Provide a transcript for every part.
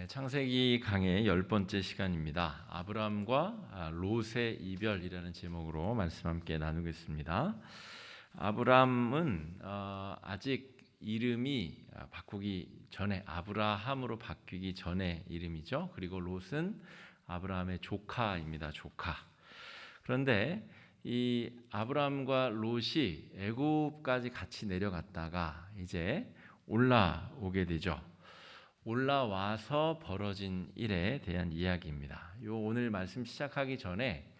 창세기 강의 10번째 시간입니다. 아브람과 롯의 이별이라는 제목으로 말씀 함께 나누겠습니다. 아브람은 아직 이름이 바꾸기 전에 아브라함으로 바뀌기 전에 이름이죠. 그리고 롯은 아브라함의 조카입니다. 조카. 그런데 이 아브람과 롯이 애굽까지 같이 내려갔다가 이제 올라오게 되죠. 올라와서 벌어진 일에 대한 이야기입니다. 오늘 말씀 시작하기 전에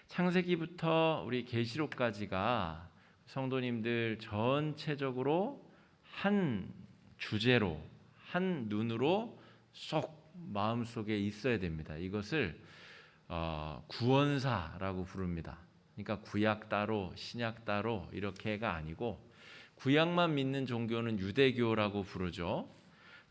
창세기부터 우리 계시록까지가 성도님들 전체적으로 한 주제로, 한 눈으로 쏙 마음속에 있어야 됩니다. 이것을 구원사라고 부릅니다. 그러니까 구약 따로 신약 따로 이렇게가 아니고, 구약만 믿는 종교는 유대교라고 부르죠.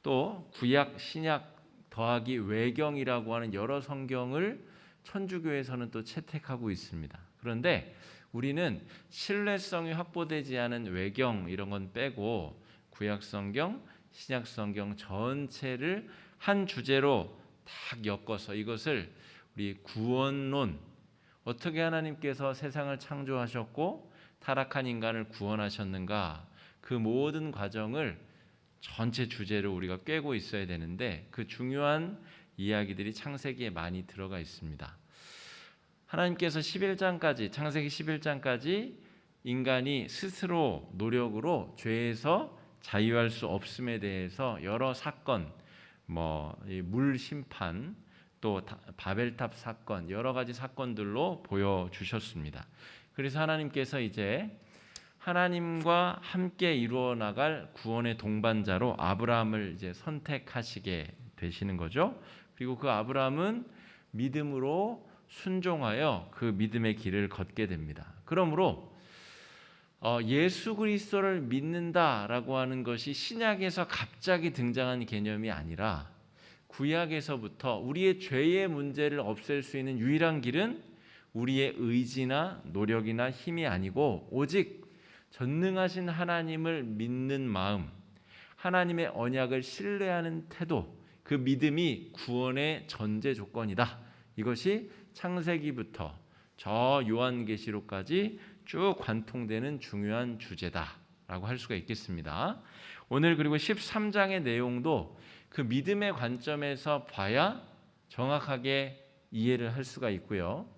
또 구약 신약 더하기 외경이라고 하는 여러 성경을 천주교에서는 또 채택하고 있습니다. 그런데 우리는 신뢰성이 확보되지 않은 외경 이런 건 빼고 구약 성경, 신약 성경 전체를 한 주제로 딱 엮어서 이것을 우리 구원론, 어떻게 하나님께서 세상을 창조하셨고 타락한 인간을 구원하셨는가, 그 모든 과정을 전체 주제로 우리가 꿰고 있어야 되는데, 그 중요한 이야기들이 창세기에 많이 들어가 있습니다. 하나님께서 11장까지, 창세기 11장까지 인간이 스스로 노력으로 죄에서 자유할 수 없음에 대해서 여러 사건, 물 심판, 또 바벨탑 사건, 여러 가지 사건들로 보여주셨습니다. 그래서 하나님께서 이제 하나님과 함께 이루어 나갈 구원의 동반자로 아브라함을 이제 선택하시게 되시는 거죠. 그리고 그 아브라함은 믿음으로 순종하여 그 믿음의 길을 걷게 됩니다. 그러므로 예수 그리스도를 믿는다라고 하는 것이 신약에서 갑자기 등장한 개념이 아니라 구약에서부터 우리의 죄의 문제를 없앨 수 있는 유일한 길은 우리의 의지나 노력이나 힘이 아니고 오직 전능하신 하나님을 믿는 마음, 하나님의 언약을 신뢰하는 태도, 그 믿음이 구원의 전제 조건이다. 이것이 창세기부터 저 요한계시록까지 쭉 관통되는 중요한 주제다라고 할 수가 있겠습니다. 오늘 그리고 13장의 내용도 그 믿음의 관점에서 봐야 정확하게 이해를 할 수가 있고요.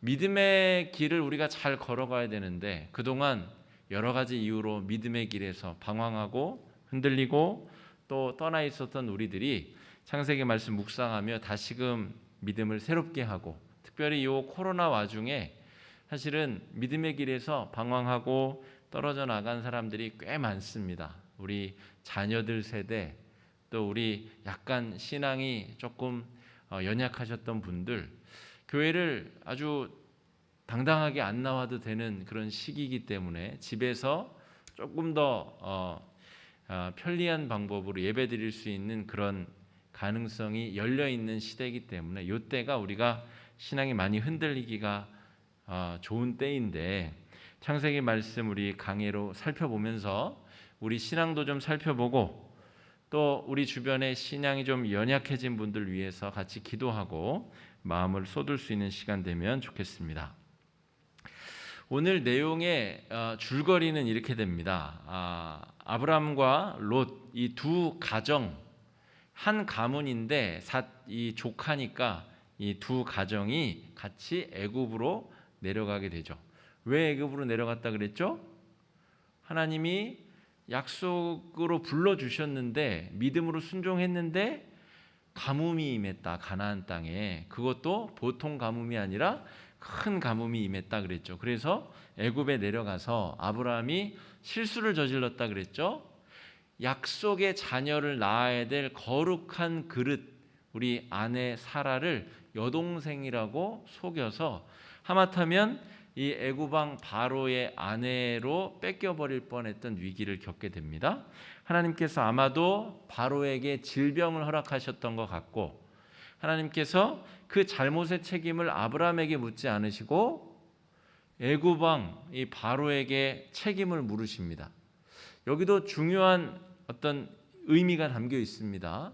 믿음의 길을 우리가 잘 걸어가야 되는데 그동안 여러 가지 이유로 믿음의 길에서 방황하고 흔들리고 또 떠나 있었던 우리들이 창세기 말씀 묵상하며 다시금 믿음을 새롭게 하고, 특별히 이 코로나 와중에 사실은 믿음의 길에서 방황하고 떨어져 나간 사람들이 꽤 많습니다. 우리 자녀들 세대, 또 우리 약간 신앙이 조금 연약하셨던 분들, 교회를 아주 당당하게 안 나와도 되는 그런 시기이기 때문에 집에서 조금 더 편리한 방법으로 예배드릴 수 있는 그런 가능성이 열려있는 시대이기 때문에 이때가 우리가 신앙이 많이 흔들리기가 좋은 때인데, 창세기 말씀 우리 강해로 살펴보면서 우리 신앙도 좀 살펴보고 또 우리 주변에 신앙이 좀 연약해진 분들 위해서 같이 기도하고 마음을 쏟을 수 있는 시간 되면 좋겠습니다. 오늘 내용의 줄거리는 이렇게 됩니다. 아브람과 롯, 이 두 가정, 한 가문인데 이 조카니까 이 두 가정이 같이 애굽으로 내려가게 되죠. 왜 애굽으로 내려갔다 그랬죠? 하나님이 약속으로 불러주셨는데 믿음으로 순종했는데 가뭄이 임했다. 가나안 땅에. 그것도 보통 가뭄이 아니라 큰 가뭄이 임했다 그랬죠. 그래서 애굽에 내려가서 아브라함이 실수를 저질렀다 그랬죠. 약속의 자녀를 낳아야 될 거룩한 그릇, 우리 아내 사라를 여동생이라고 속여서 하마터면 이 애굽 왕 바로의 아내로 뺏겨버릴 뻔했던 위기를 겪게 됩니다. 하나님께서 아마도 바로에게 질병을 허락하셨던 것 같고, 하나님께서 그 잘못의 책임을 아브라함에게 묻지 않으시고 애굽 왕 이 바로에게 책임을 물으십니다. 여기도 중요한 어떤 의미가 담겨 있습니다.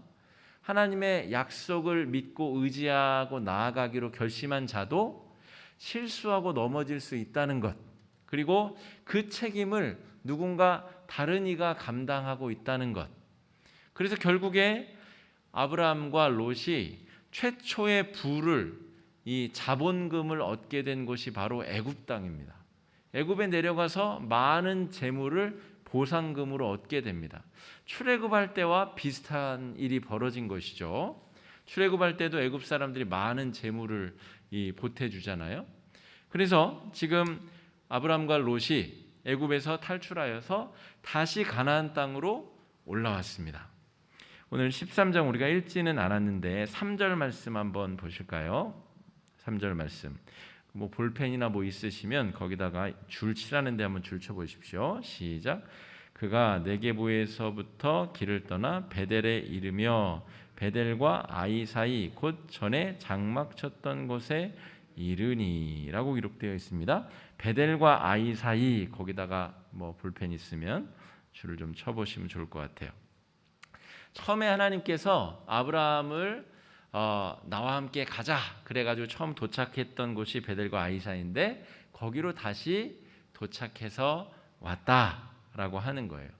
하나님의 약속을 믿고 의지하고 나아가기로 결심한 자도 실수하고 넘어질 수 있다는 것, 그리고 그 책임을 누군가 다른 이가 감당하고 있다는 것. 그래서 결국에 아브라함과 롯이 최초의 부를, 이 자본금을 얻게 된 곳이 바로 애굽 땅입니다. 애굽에 내려가서 많은 재물을 보상금으로 얻게 됩니다. 출애굽할 때와 비슷한 일이 벌어진 것이죠. 출애굽할 때도 애굽 사람들이 많은 재물을 보태주잖아요. 그래서 지금 아브라함과 롯이 애굽에서 탈출하여서 다시 가나안 땅으로 올라왔습니다. 오늘 13장 우리가 읽지는 않았는데 3절 말씀 한번 보실까요? 3절 말씀. 뭐 볼펜이나 뭐 있으시면 거기다가 줄 치라는데 한번 줄 쳐 보십시오. 시작. 그가 네게부에서부터 길을 떠나 베델에 이르며 베델과 아이 사이 곧 전에 장막 쳤던 곳에 이르니라고 기록되어 있습니다. 베델과 아이 사이, 거기다가 뭐 볼펜 있으면 줄을 좀 쳐 보시면 좋을 것 같아요. 처음에 하나님께서 아브라함을 나와 함께 가자 그래가지고 처음 도착했던 곳이 베델과 아이 사이인데 거기로 다시 도착해서 왔다라고 하는 거예요.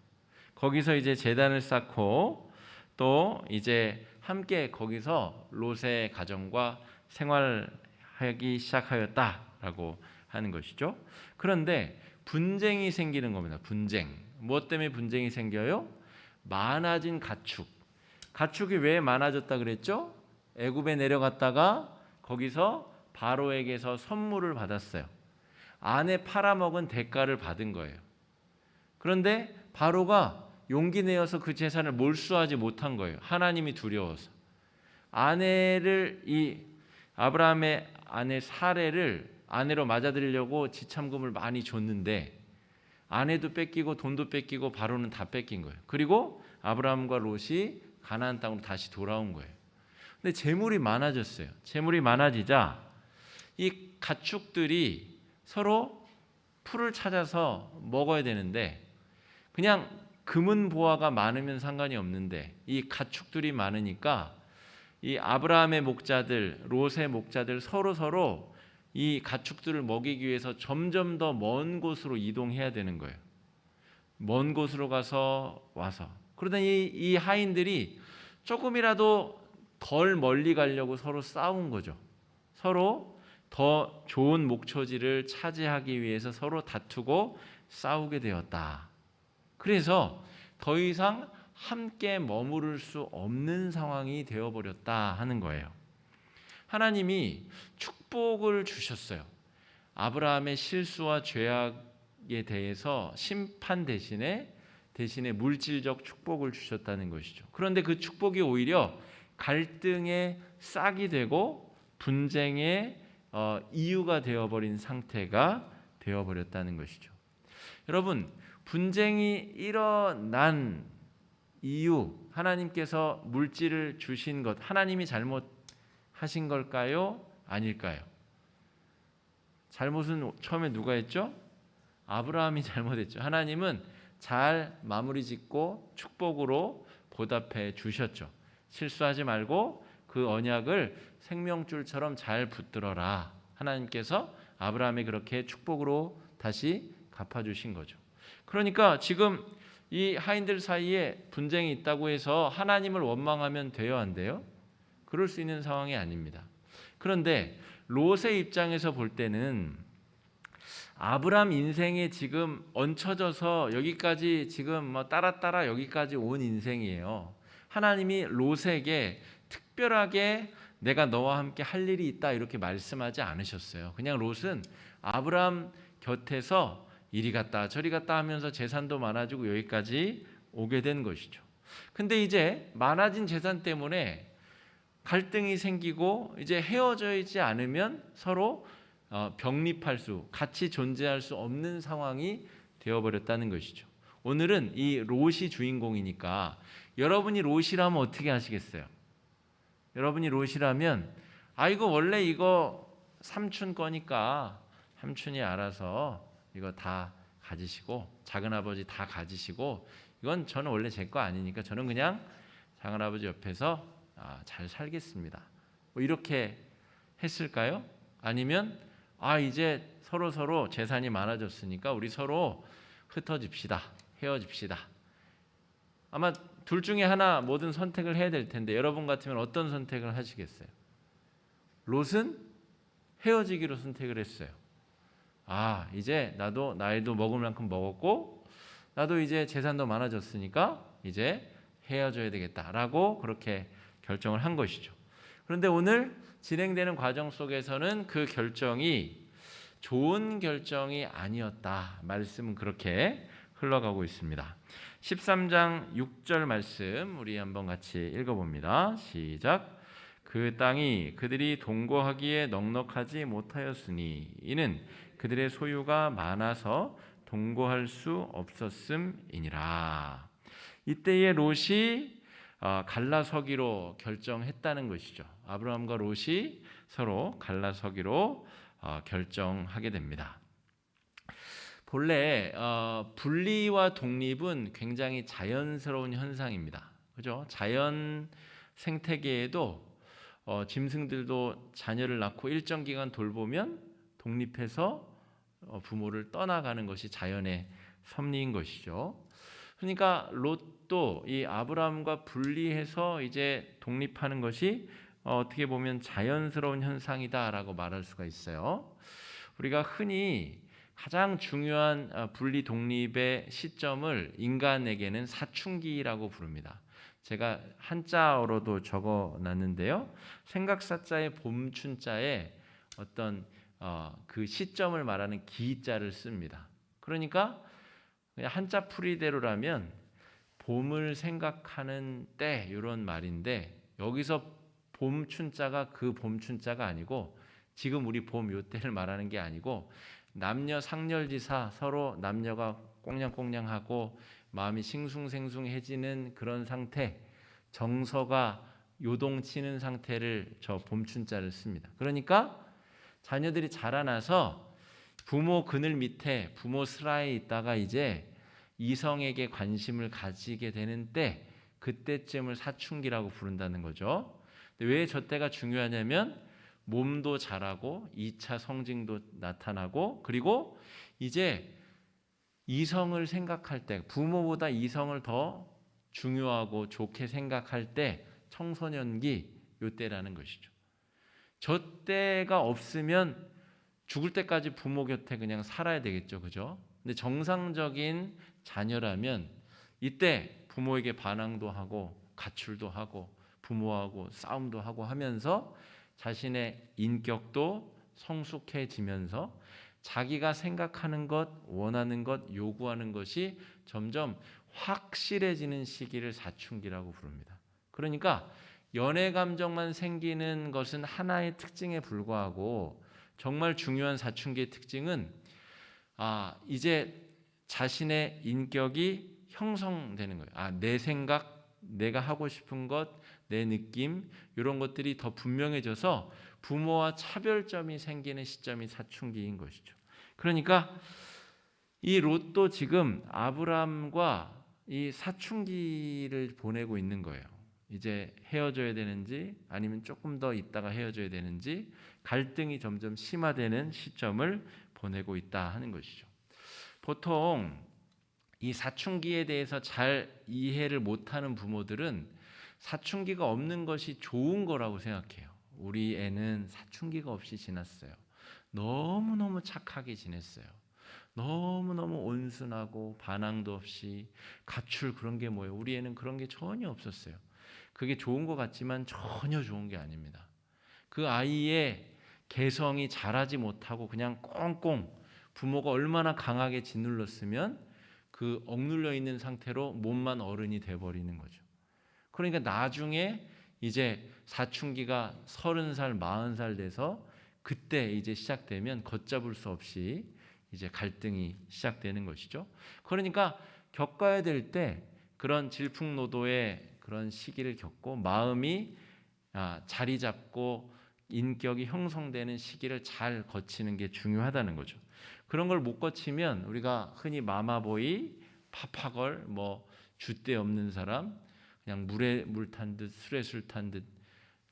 거기서 이제 제단을 쌓고 또 이제 함께 거기서 롯의 가정과 생활하기 시작하였다라고 하는 것이죠. 그런데 분쟁이 생기는 겁니다. 분쟁. 무엇 때문에 분쟁이 생겨요? 많아진 가축. 가축이 왜 많아졌다 그랬죠? 애굽에 내려갔다가 거기서 바로에게서 선물을 받았어요. 아내 팔아먹은 대가를 받은 거예요. 그런데 바로가 용기 내어서 그 재산을 몰수하지 못한 거예요. 하나님이 두려워서. 아브라함의 아내 사레를 아내로 맞아들이려고 지참금을 많이 줬는데 아내도 뺏기고 돈도 뺏기고 바로는 다 뺏긴 거예요. 그리고 아브라함과 롯이 가나안 땅으로 다시 돌아온 거예요. 근데 재물이 많아졌어요. 재물이 많아지자 이 가축들이 서로 풀을 찾아서 먹어야 되는데 그냥 금은 보화가 많으면 상관이 없는데 이 가축들이 많으니까 이 아브라함의 목자들, 롯의 목자들 서로 이 가축들을 먹이기 위해서 점점 더 먼 곳으로 이동해야 되는 거예요. 먼 곳으로 가서 와서. 그러다 이 하인들이 조금이라도 덜 멀리 가려고 서로 싸운 거죠. 서로 더 좋은 목초지를 차지하기 위해서 서로 다투고 싸우게 되었다. 그래서 더 이상 함께 머무를 수 없는 상황이 되어버렸다 하는 거예요. 하나님이 축복을 주셨어요. 아브라함의 실수와 죄악에 대해서 심판 대신에 물질적 축복을 주셨다는 것이죠. 그런데 그 축복이 오히려 갈등의 싹이 되고 분쟁의 이유가 되어버린 상태가 되어버렸다는 것이죠. 여러분, 분쟁이 일어난 이유, 하나님께서 물질을 주신 것, 하나님이 잘못하신 걸까요? 아닐까요? 잘못은 처음에 누가 했죠? 아브라함이 잘못했죠. 하나님은 잘 마무리 짓고 축복으로 보답해 주셨죠. 실수하지 말고 그 언약을 생명줄처럼 잘 붙들어라. 하나님께서 아브라함이 그렇게 축복으로 다시 갚아주신 거죠. 그러니까 지금 이 하인들 사이에 분쟁이 있다고 해서 하나님을 원망하면 돼요, 안 돼요? 그럴 수 있는 상황이 아닙니다. 그런데 롯의 입장에서 볼 때는 아브라함 인생에 지금 얹혀져서 여기까지 지금 뭐 따라 여기까지 온 인생이에요. 하나님이 롯에게 특별하게 내가 너와 함께 할 일이 있다 이렇게 말씀하지 않으셨어요. 그냥 롯은 아브라함 곁에서 이리 갔다 저리 갔다 하면서 재산도 많아지고 여기까지 오게 된 것이죠. 근데 이제 많아진 재산 때문에 갈등이 생기고 이제 헤어져야지 않으면 서로 같이 존재할 수 없는 상황이 되어버렸다는 것이죠. 오늘은 이 롯이 주인공이니까 여러분이 롯이라면 어떻게 하시겠어요? 여러분이 롯이라면 이거 원래 이거 삼촌 거니까 삼촌이 알아서 이거 다 가지시고 작은아버지 다 가지시고 이건 저는 원래 제 거 아니니까 저는 그냥 작은아버지 옆에서 잘 살겠습니다. 뭐 이렇게 했을까요? 아니면 이제 서로 재산이 많아졌으니까 우리 서로 흩어집시다, 헤어집시다. 아마 둘 중에 하나 뭐든 선택을 해야 될 텐데 여러분 같으면 어떤 선택을 하시겠어요? 롯은 헤어지기로 선택을 했어요. 이제 나도 나이도 먹을 만큼 먹었고 나도 이제 재산도 많아졌으니까 이제 헤어져야 되겠다라고 그렇게 결정을 한 것이죠. 그런데 오늘 진행되는 과정 속에서는 그 결정이 좋은 결정이 아니었다. 말씀은 그렇게 흘러가고 있습니다. 13장 6절 말씀 우리 한번 같이 읽어봅니다. 시작. 그 땅이 그들이 동거하기에 넉넉하지 못하였으니 이는 그들의 소유가 많아서 동거할 수 없었음이니라. 이때에 롯이 갈라서기로 결정했다는 것이죠. 아브라함과 롯이 서로 갈라서기로 결정하게 됩니다. 본래 분리와 독립은 굉장히 자연스러운 현상입니다. 그죠? 자연 생태계에도 짐승들도 자녀를 낳고 일정 기간 돌보면 독립해서 부모를 떠나가는 것이 자연의 섭리인 것이죠. 그러니까 롯도 이 아브라함과 분리해서 이제 독립하는 것이 어떻게 보면 자연스러운 현상이다라고 말할 수가 있어요. 우리가 흔히 가장 중요한 분리 독립의 시점을 인간에게는 사춘기라고 부릅니다. 제가 한자어로도 적어놨는데요. 생각사자의 봄춘자에 어떤 그 시점을 말하는 기자를 씁니다. 그러니까 그냥 한자 풀이대로라면 봄을 생각하는 때 이런 말인데 여기서 봄춘자가 그 봄춘자가 아니고 지금 우리 봄 요때를 말하는 게 아니고 남녀 상렬지사 서로 남녀가 꽁냥꽁냥하고 마음이 싱숭생숭해지는 그런 상태, 정서가 요동치는 상태를 저 봄춘자를 씁니다. 그러니까 자녀들이 자라나서 부모 그늘 밑에 부모 슬하에 있다가 이제 이성에게 관심을 가지게 되는 때 그때쯤을 사춘기라고 부른다는 거죠. 왜 저 때가 중요하냐면 몸도 자라고 2차 성징도 나타나고 그리고 이제 이성을 생각할 때 부모보다 이성을 더 중요하고 좋게 생각할 때 청소년기 요때라는 것이죠. 저 때가 없으면 죽을 때까지 부모 곁에 그냥 살아야 되겠죠. 그죠? 근데 정상적인 자녀라면 이때 부모에게 반항도 하고 가출도 하고 부모하고 싸움도 하고 하면서 자신의 인격도 성숙해지면서 자기가 생각하는 것, 원하는 것, 요구하는 것이 점점 확실해지는 시기를 사춘기라고 부릅니다. 그러니까 연애 감정만 생기는 것은 하나의 특징에 불과하고 정말 중요한 사춘기의 특징은 이제 자신의 인격이 형성되는 거예요. 내 생각, 내가 하고 싶은 것, 내 느낌 이런 것들이 더 분명해져서 부모와 차별점이 생기는 시점이 사춘기인 것이죠. 그러니까 이 롯도 지금 아브라함과 이 사춘기를 보내고 있는 거예요. 이제 헤어져야 되는지 아니면 조금 더 있다가 헤어져야 되는지 갈등이 점점 심화되는 시점을 보내고 있다 하는 것이죠. 보통 이 사춘기에 대해서 잘 이해를 못하는 부모들은 사춘기가 없는 것이 좋은 거라고 생각해요. 우리 애는 사춘기가 없이 지났어요. 너무너무 착하게 지냈어요. 너무너무 온순하고 반항도 없이 가출 그런 게 뭐예요? 우리 애는 그런 게 전혀 없었어요. 그게 좋은 것 같지만 전혀 좋은 게 아닙니다. 그 아이의 개성이 자라지 못하고 그냥 꽁꽁 부모가 얼마나 강하게 짓눌렀으면 그 억눌려 있는 상태로 몸만 어른이 돼버리는 거죠. 그러니까 나중에 이제 사춘기가 30살, 40살 돼서 그때 이제 시작되면 걷잡을 수 없이 이제 갈등이 시작되는 것이죠. 그러니까 겪어야 될 때 그런 질풍노도의 그런 시기를 겪고 마음이 자리 잡고 인격이 형성되는 시기를 잘 거치는 게 중요하다는 거죠. 그런 걸 못 거치면 우리가 흔히 마마보이, 파파걸, 뭐 줏대 없는 사람, 그냥 물에 물 탄 듯 술에 술 탄 듯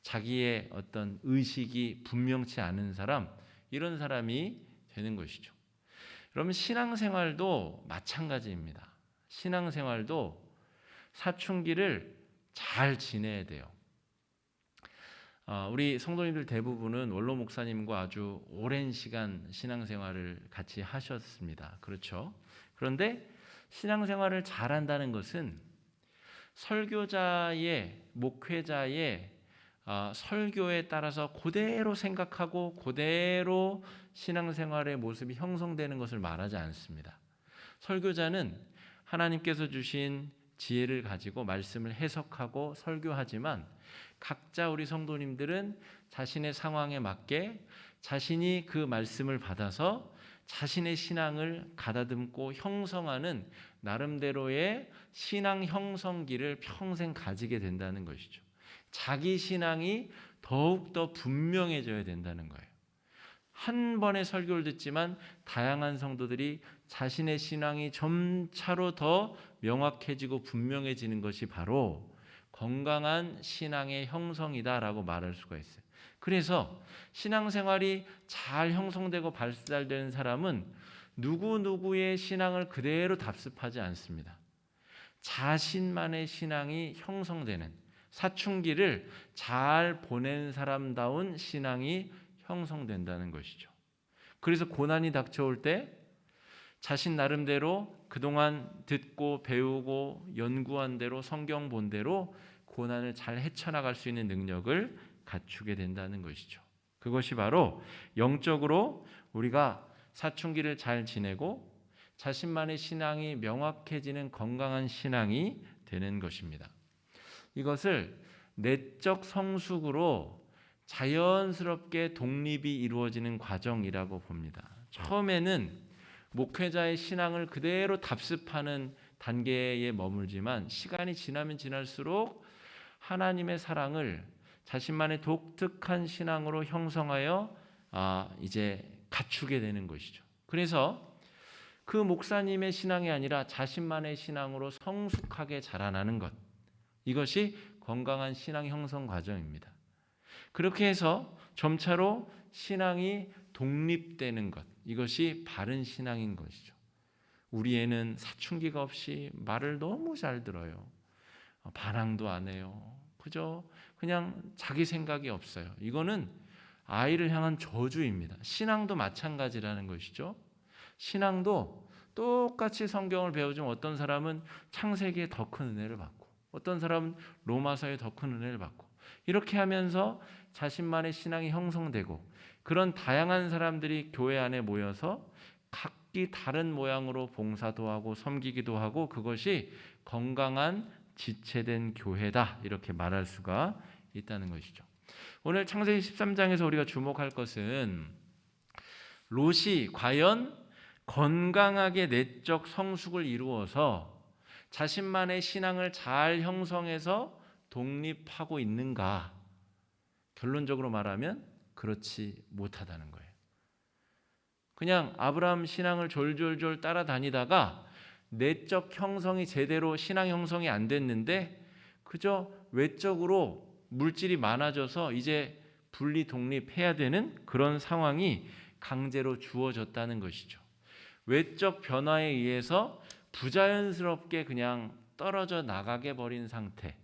자기의 어떤 의식이 분명치 않은 사람, 이런 사람이 되는 것이죠. 그러면 신앙생활도 마찬가지입니다. 신앙생활도 사춘기를 잘 지내야 돼요. 우리 성도님들 대부분은 원로 목사님과 아주 오랜 시간 신앙생활을 같이 하셨습니다. 그렇죠? 그런데 신앙생활을 잘한다는 것은 설교자의, 목회자의 설교에 따라서 그대로 생각하고 그대로 신앙생활의 모습이 형성되는 것을 말하지 않습니다. 설교자는 하나님께서 주신 지혜를 가지고 말씀을 해석하고 설교하지만 각자 우리 성도님들은 자신의 상황에 맞게 자신이 그 말씀을 받아서 자신의 신앙을 가다듬고 형성하는 나름대로의 신앙 형성기를 평생 가지게 된다는 것이죠. 자기 신앙이 더욱더 분명해져야 된다는 거예요. 한 번의 설교를 듣지만 다양한 성도들이 자신의 신앙이 점차로 더 명확해지고 분명해지는 것이 바로 건강한 신앙의 형성이다라고 말할 수가 있어요. 그래서 신앙생활이 잘 형성되고 발달되는 사람은 누구누구의 신앙을 그대로 답습하지 않습니다. 자신만의 신앙이 형성되는, 사춘기를 잘 보낸 사람다운 신앙이 형성된다는 것이죠. 그래서 고난이 닥쳐올 때 자신 나름대로 그동안 듣고 배우고 연구한 대로 성경 본 대로 고난을 잘 헤쳐나갈 수 있는 능력을 갖추게 된다는 것이죠. 그것이 바로 영적으로 우리가 사춘기를 잘 지내고 자신만의 신앙이 명확해지는 건강한 신앙이 되는 것입니다. 이것을 내적 성숙으로 자연스럽게 독립이 이루어지는 과정이라고 봅니다. 처음에는 목회자의 신앙을 그대로 답습하는 단계에 머물지만 시간이 지나면 지날수록 하나님의 사랑을 자신만의 독특한 신앙으로 형성하여 이제 갖추게 되는 것이죠. 그래서 그 목사님의 신앙이 아니라 자신만의 신앙으로 성숙하게 자라나는 것, 이것이 건강한 신앙 형성 과정입니다. 그렇게 해서 점차로 신앙이 독립되는 것, 이것이 바른 신앙인 것이죠. 우리 애는 사춘기가 없이 말을 너무 잘 들어요. 반항도 안 해요. 그냥 자기 생각이 없어요. 이거는 아이를 향한 저주입니다. 신앙도 마찬가지라는 것이죠. 신앙도 똑같이 성경을 배우지만 어떤 사람은 창세기에 더 큰 은혜를 받고 어떤 사람은 로마서에 더 큰 은혜를 받고 이렇게 하면서 자신만의 신앙이 형성되고 그런 다양한 사람들이 교회 안에 모여서 각기 다른 모양으로 봉사도 하고 섬기기도 하고 그것이 건강한 지체된 교회다 이렇게 말할 수가 있다는 것이죠. 오늘 창세기 13장에서 우리가 주목할 것은 롯이 과연 건강하게 내적 성숙을 이루어서 자신만의 신앙을 잘 형성해서 독립하고 있는가? 결론적으로 말하면 그렇지 못하다는 거예요. 그냥 아브라함 신앙을 졸졸졸 따라다니다가 내적 형성이 제대로 신앙 형성이 안 됐는데 그저 외적으로 물질이 많아져서 이제 분리 독립해야 되는 그런 상황이 강제로 주어졌다는 것이죠. 외적 변화에 의해서 부자연스럽게 그냥 떨어져 나가게 버린 상태.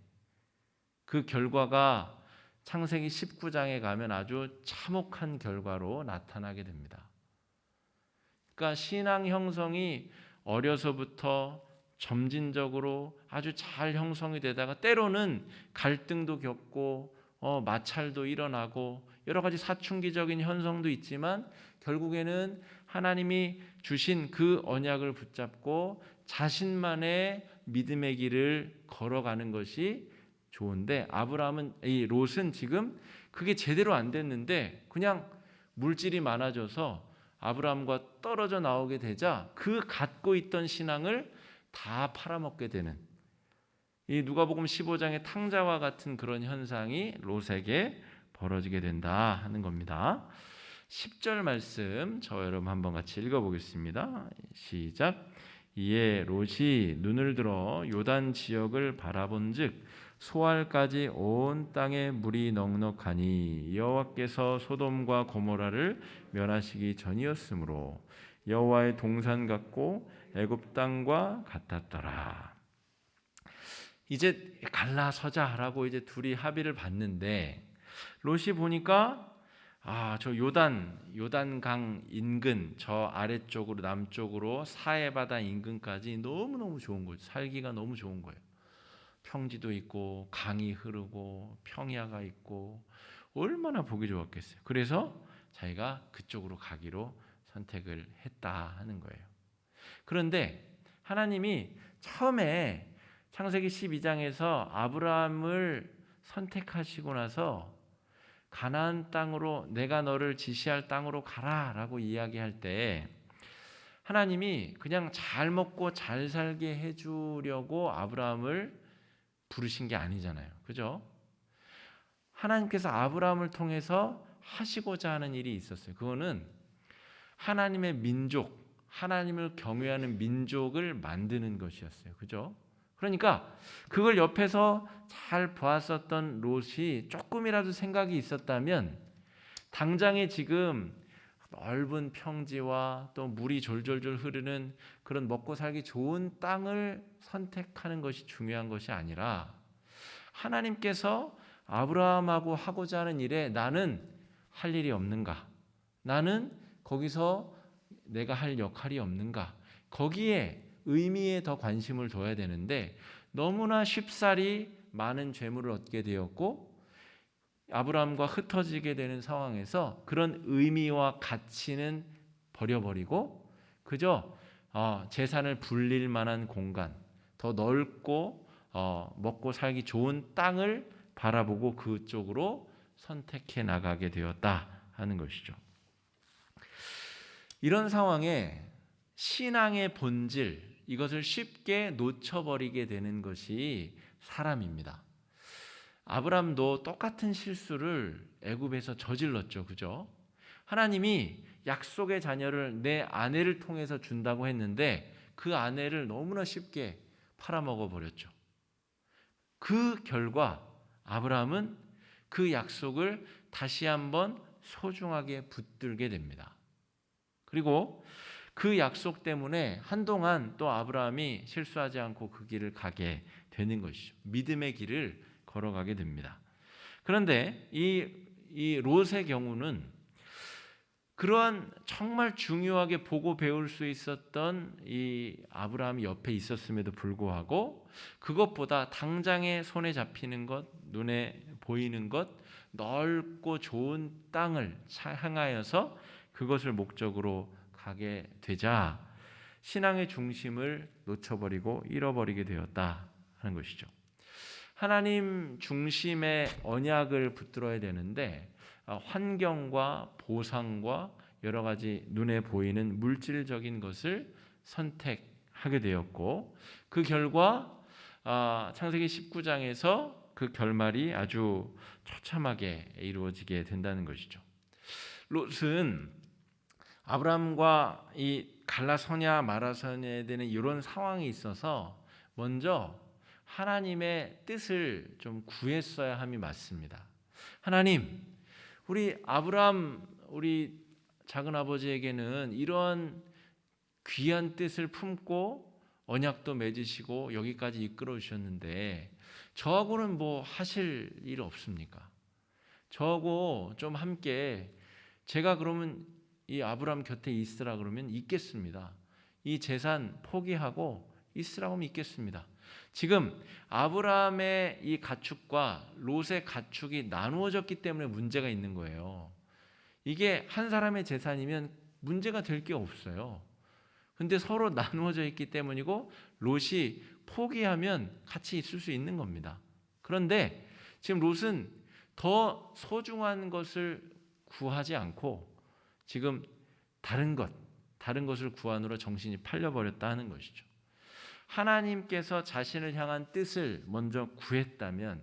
그 결과가 창세기 19장에 가면 아주 참혹한 결과로 나타나게 됩니다. 그러니까 신앙 형성이 어려서부터 점진적으로 아주 잘 형성이 되다가 때로는 갈등도 겪고 마찰도 일어나고 여러 가지 사춘기적인 현상도 있지만 결국에는 하나님이 주신 그 언약을 붙잡고 자신만의 믿음의 길을 걸어가는 것이 좋은데 이 롯은 지금 그게 제대로 안 됐는데 그냥 물질이 많아져서 아브라함과 떨어져 나오게 되자 그 갖고 있던 신앙을 다 팔아먹게 되는 이 누가복음 15장의 탕자와 같은 그런 현상이 롯에게 벌어지게 된다 하는 겁니다. 10절 말씀 저 여러분 한번 같이 읽어보겠습니다. 시작. 이에 롯이 눈을 들어 요단 지역을 바라본즉 소알까지 온 땅에 물이 넉넉하니 여호와께서 소돔과 고모라를 멸하시기 전이었으므로 여호와의 동산 같고 애굽 땅과 같았더라. 이제 갈라서자라고 이제 둘이 합의를 봤는데 롯이 보니까 저 요단강 인근 저 아래쪽으로 남쪽으로 사해바다 인근까지 너무너무 좋은 거예요. 살기가 너무 좋은 거예요. 평지도 있고 강이 흐르고 평야가 있고 얼마나 보기 좋았겠어요. 그래서 자기가 그쪽으로 가기로 선택을 했다 하는 거예요. 그런데 하나님이 처음에 창세기 12장에서 아브라함을 선택하시고 나서 가나안 땅으로 내가 너를 지시할 땅으로 가라라고 이야기할 때 하나님이 그냥 잘 먹고 잘 살게 해주려고 아브라함을 부르신 게 아니잖아요. 그죠? 하나님께서 아브라함을 통해서 하시고자 하는 일이 있었어요. 그거는 하나님의 민족, 하나님을 경외하는 민족을 만드는 것이었어요. 그죠? 그러니까 그걸 옆에서 잘 보았었던 롯이 조금이라도 생각이 있었다면 당장에 지금 넓은 평지와 또 물이 졸졸졸 흐르는 그런 먹고 살기 좋은 땅을 선택하는 것이 중요한 것이 아니라 하나님께서 아브라함하고 하고자 하는 일에 나는 할 일이 없는가? 나는 거기서 내가 할 역할이 없는가? 거기에 의미에 더 관심을 둬야 되는데 너무나 쉽사리 많은 재물을 얻게 되었고 아브라함과 흩어지게 되는 상황에서 그런 의미와 가치는 버려버리고 그저 재산을 불릴 만한 공간, 더 넓고 먹고 살기 좋은 땅을 바라보고 그쪽으로 선택해 나가게 되었다 하는 것이죠. 이런 상황에 신앙의 본질, 이것을 쉽게 놓쳐버리게 되는 것이 사람입니다. 아브라함도 똑같은 실수를 애굽에서 저질렀죠. 그죠? 하나님이 약속의 자녀를 내 아내를 통해서 준다고 했는데 그 아내를 너무나 쉽게 팔아먹어 버렸죠. 그 결과 아브라함은 그 약속을 다시 한번 소중하게 붙들게 됩니다. 그리고 그 약속 때문에 한동안 또 아브라함이 실수하지 않고 그 길을 가게 되는 것이죠. 믿음의 길을 걸어가게 됩니다. 그런데 이 롯의 경우는 그러한 정말 중요하게 보고 배울 수 있었던 이 아브라함이 옆에 있었음에도 불구하고 그것보다 당장에 손에 잡히는 것, 눈에 보이는 것, 넓고 좋은 땅을 향하여서 그것을 목적으로 가게 되자 신앙의 중심을 놓쳐버리고 잃어버리게 되었다 하는 것이죠. 하나님 중심의 언약을 붙들어야 되는데 환경과 보상과 여러 가지 눈에 보이는 물질적인 것을 선택하게 되었고 그 결과 창세기 19장에서 그 결말이 아주 처참하게 이루어지게 된다는 것이죠. 롯은 아브라함과 이 갈라서냐 마라서냐에 대한 이런 상황이 있어서 먼저 하나님의 뜻을 좀 구했어야 함이 맞습니다. 하나님, 우리 아브라함, 우리 작은 아버지에게는 이런 귀한 뜻을 품고 언약도 맺으시고 여기까지 이끌어 주셨는데 저하고는 뭐 하실 일 없습니까? 저하고 좀 함께 제가 그러면 이 아브라함 곁에 있으라 그러면 있겠습니다. 이 재산 포기하고 있으라고 하면 있겠습니다. 지금 아브라함의 이 가축과 롯의 가축이 나누어졌기 때문에 문제가 있는 거예요. 이게 한 사람의 재산이면 문제가 될 게 없어요. 근데 서로 나누어져 있기 때문이고 롯이 포기하면 같이 있을 수 있는 겁니다. 그런데 지금 롯은 더 소중한 것을 구하지 않고 지금 다른 것을 구하느라 정신이 팔려버렸다 하는 것이죠. 하나님께서 자신을 향한 뜻을 먼저 구했다면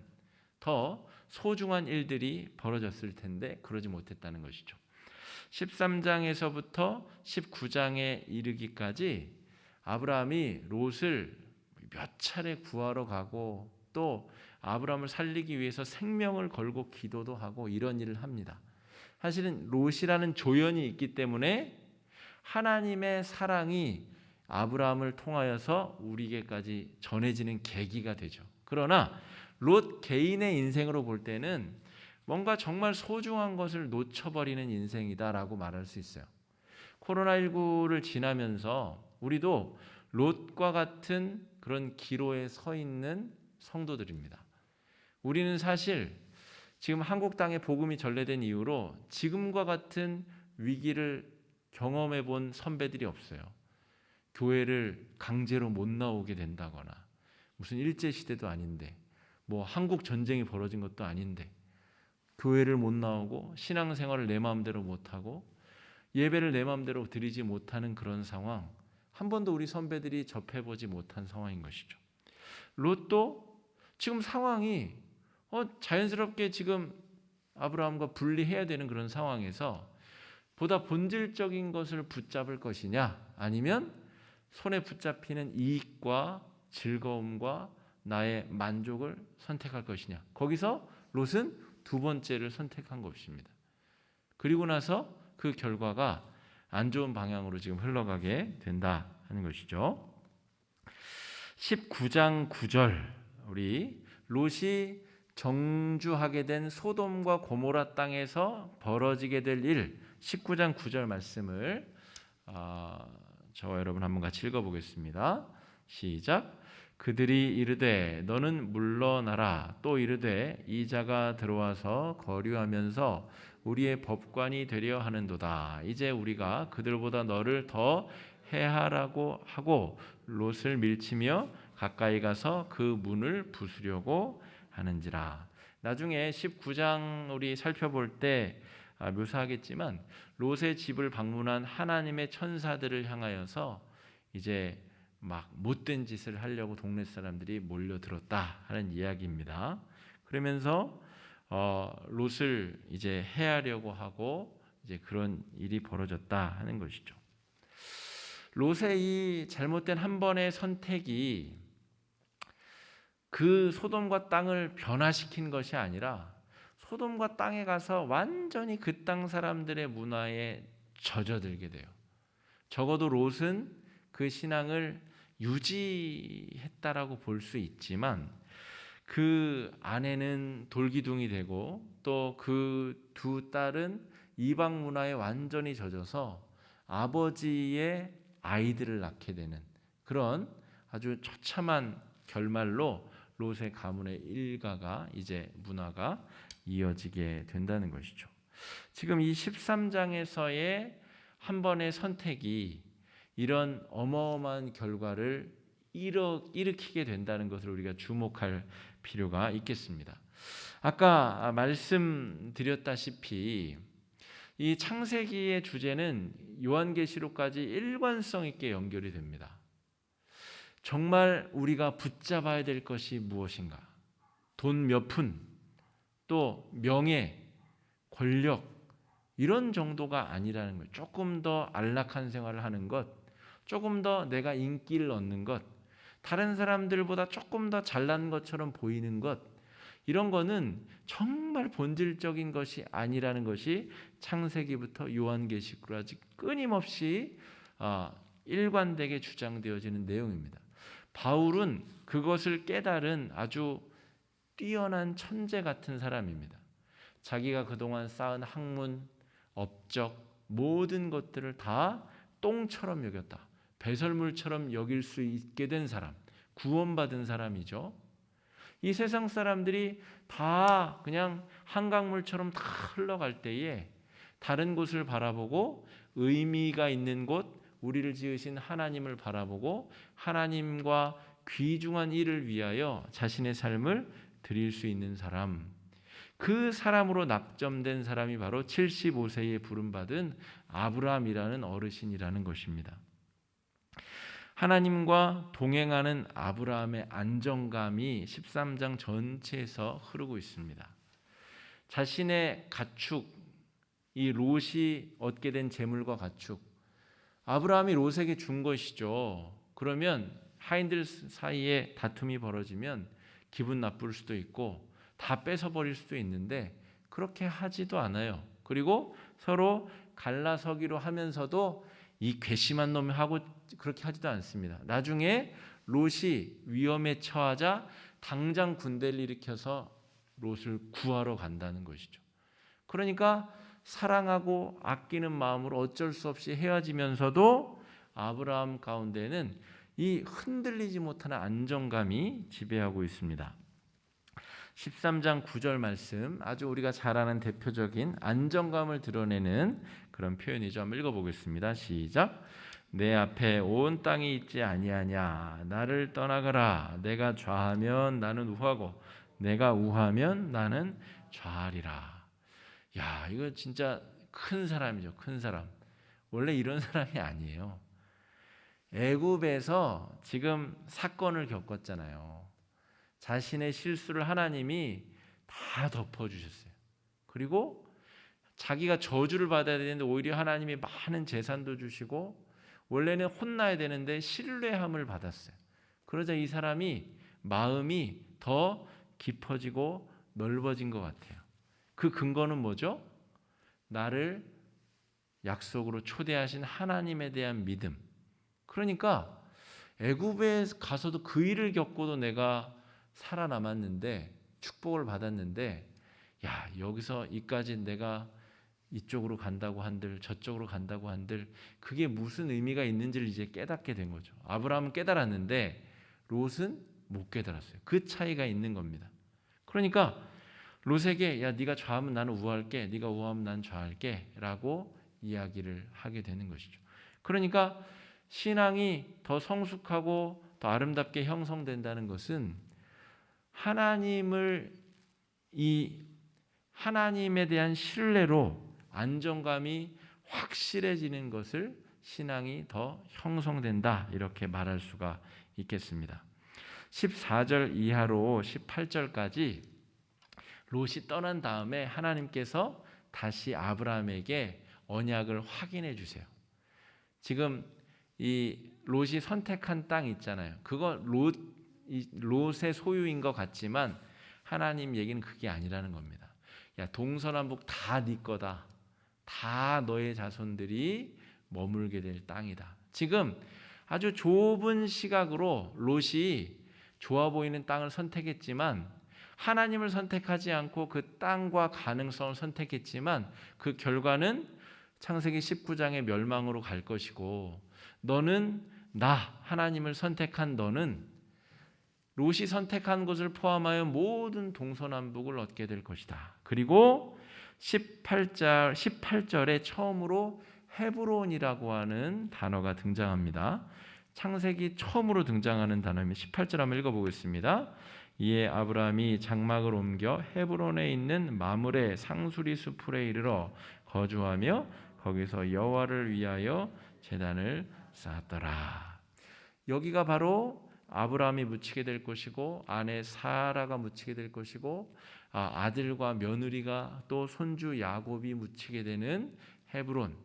더 소중한 일들이 벌어졌을 텐데 그러지 못했다는 것이죠. 13장에서부터 19장에 이르기까지 아브라함이 롯을 몇 차례 구하러 가고 또 아브라함을 살리기 위해서 생명을 걸고 기도도 하고 이런 일을 합니다. 사실은 롯이라는 조연이 있기 때문에 하나님의 사랑이 아브라함을 통하여서 우리에게까지 전해지는 계기가 되죠. 그러나 롯 개인의 인생으로 볼 때는 뭔가 정말 소중한 것을 놓쳐버리는 인생이다라고 말할 수 있어요. 코로나19를 지나면서 우리도 롯과 같은 그런 기로에 서 있는 성도들입니다. 우리는 사실 지금 한국 땅에 복음이 전래된 이후로 지금과 같은 위기를 경험해 본 선배들이 없어요. 교회를 강제로 못 나오게 된다거나 무슨 일제시대도 아닌데 뭐 한국 전쟁이 벌어진 것도 아닌데 교회를 못 나오고 신앙생활을 내 마음대로 못하고 예배를 내 마음대로 드리지 못하는 그런 상황, 한 번도 우리 선배들이 접해보지 못한 상황인 것이죠. 롯도 지금 상황이 자연스럽게 지금 아브라함과 분리해야 되는 그런 상황에서 보다 본질적인 것을 붙잡을 것이냐 아니면 손에 붙잡히는 이익과 즐거움과 나의 만족을 선택할 것이냐. 거기서 롯은 두 번째를 선택한 것입니다. 그리고 나서 그 결과가 안 좋은 방향으로 지금 흘러가게 된다 하는 것이죠. 19장 9절 우리 롯이 정주하게 된 소돔과 고모라 땅에서 벌어지게 될 일 19장 9절 말씀을 저와 여러분 한번 같이 읽어보겠습니다. 시작. 그들이 이르되 너는 물러나라. 또 이르되 이 자가 들어와서 거류하면서 우리의 법관이 되려 하는도다. 이제 우리가 그들보다 너를 더 해하라고 하고 롯을 밀치며 가까이 가서 그 문을 부수려고 하는지라. 나중에 19장 우리 살펴볼 때 묘사하겠지만 롯의 집을 방문한 하나님의 천사들을 향하여서 이제 막 못된 짓을 하려고 동네 사람들이 몰려들었다 하는 이야기입니다. 그러면서 롯을 이제 해하려고 하고 이제 그런 일이 벌어졌다 하는 것이죠. 롯의 이 잘못된 한 번의 선택이 그 소돔과 땅을 변화시킨 것이 아니라 소돔과 땅에 가서 완전히 그 땅 사람들의 문화에 젖어들게 돼요. 적어도 롯은 그 신앙을 유지했다라고 볼 수 있지만 그 아내는 돌기둥이 되고 또 그 두 딸은 이방 문화에 완전히 젖어서 아버지의 아이들을 낳게 되는 그런 아주 처참한 결말로 롯의 가문의 일가가 이제 문화가 이어지게 된다는 것이죠. 지금 이 13장에서의 한 번의 선택이 이런 어마어마한 결과를 일으키게 된다는 것을 우리가 주목할 필요가 있겠습니다. 아까 말씀드렸다시피 이 창세기의 주제는 요한계시록까지 일관성 있게 연결이 됩니다. 정말 우리가 붙잡아야 될 것이 무엇인가? 돈 몇 푼, 또 명예, 권력 이런 정도가 아니라는 거예요. 조금 더 안락한 생활을 하는 것, 조금 더 내가 인기를 얻는 것, 다른 사람들보다 조금 더 잘난 것처럼 보이는 것, 이런 거는 정말 본질적인 것이 아니라는 것이 창세기부터 요한계시록까지 끊임없이 일관되게 주장되어지는 내용입니다. 바울은 그것을 깨달은 아주 뛰어난 천재 같은 사람입니다. 자기가 그동안 쌓은 학문, 업적, 모든 것들을 다 똥처럼 여겼다. 배설물처럼 여길 수 있게 된 사람, 구원받은 사람이죠. 이 세상 사람들이 다 그냥 한강물처럼 다 흘러갈 때에 다른 곳을 바라보고 의미가 있는 곳, 우리를 지으신 하나님을 바라보고 하나님과 귀중한 일을 위하여 자신의 삶을 드릴 수 있는 사람, 그 사람으로 낙점된 사람이 바로 75세에 부름받은 아브라함이라는 어르신이라는 것입니다. 하나님과 동행하는 아브라함의 안정감이 13장 전체에서 흐르고 있습니다. 자신의 가축, 이 롯이 얻게 된 재물과 가축, 아브라함이 롯에게 준 것이죠. 그러면 하인들 사이에 다툼이 벌어지면 기분 나쁠 수도 있고 다 뺏어버릴 수도 있는데 그렇게 하지도 않아요. 그리고 서로 갈라서기로 하면서도 이 괘씸한 놈이 하고 그렇게 하지도 않습니다. 나중에 롯이 위험에 처하자 당장 군대를 일으켜서 롯을 구하러 간다는 것이죠. 그러니까 사랑하고 아끼는 마음으로 어쩔 수 없이 헤어지면서도 아브라함 가운데는 이 흔들리지 못하는 안정감이 지배하고 있습니다. 13장 9절 말씀, 아주 우리가 잘 아는 대표적인 안정감을 드러내는 그런 표현이죠. 한번 읽어보겠습니다. 시작. 내 앞에 온 땅이 있지 아니하냐. 나를 떠나가라. 내가 좌하면 나는 우하고 내가 우하면 나는 좌하리라. 야, 이거 진짜 큰 사람이죠. 큰 사람. 원래 이런 사람이 아니에요. 애굽에서 지금 사건을 겪었잖아요. 자신의 실수를 하나님이 다 덮어주셨어요. 그리고 자기가 저주를 받아야 되는데 오히려 하나님이 많은 재산도 주시고 원래는 혼나야 되는데 신뢰함을 받았어요. 그러자 이 사람이 마음이 더 깊어지고 넓어진 것 같아요. 그 근거는 뭐죠? 나를 약속으로 초대하신 하나님에 대한 믿음. 그러니까 애굽에 가서도 그 일을 겪고도 내가 살아남았는데 축복을 받았는데 야, 여기서 이까지 내가 이쪽으로 간다고 한들 저쪽으로 간다고 한들 그게 무슨 의미가 있는지를 이제 깨닫게 된 거죠. 아브라함은 깨달았는데 롯은 못 깨달았어요. 그 차이가 있는 겁니다. 그러니까 롯에게 야, 네가 좌하면 나는 우할게, 네가 우하면 난 좌할게 라고 이야기를 하게 되는 것이죠. 그러니까 신앙이 더 성숙하고 더 아름답게 형성된다는 것은 하나님에 대한 신뢰로 안정감이 확실해지는 것을 신앙이 더 형성된다 이렇게 말할 수가 있겠습니다. 14절 이하로 18절까지 롯이 떠난 다음에 하나님께서 다시 아브라함에게 언약을 확인해 주세요. 지금 이 롯이 선택한 땅 있잖아요. 그거 롯의 소유인 것 같지만 하나님 얘기는 그게 아니라는 겁니다. 야, 동서남북 다 네 거다. 다 너의 자손들이 머물게 될 땅이다. 지금 아주 좁은 시각으로 롯이 좋아 보이는 땅을 선택했지만 하나님을 선택하지 않고 그 땅과 가능성을 선택했지만 그 결과는 창세기 19장의 멸망으로 갈 것이고 너는 하나님을 선택한 너는 롯이 선택한 것을 포함하여 모든 동서남북을 얻게 될 것이다. 그리고 18절에 처음으로 헤브론이라고 하는 단어가 등장합니다. 창세기 처음으로 등장하는 단어입니다. 18절 한번 읽어보겠습니다. 이에 아브라함이 장막을 옮겨 헤브론에 있는 마므레 상수리 수풀에 이르러 거주하며 거기서 여호와를 위하여 제단을 쌓았더라. 여기가 바로 아브라함이 묻히게 될 것이고 아내 사라가 묻히게 될 것이고 아들과 며느리가 또 손주 야곱이 묻히게 되는 헤브론.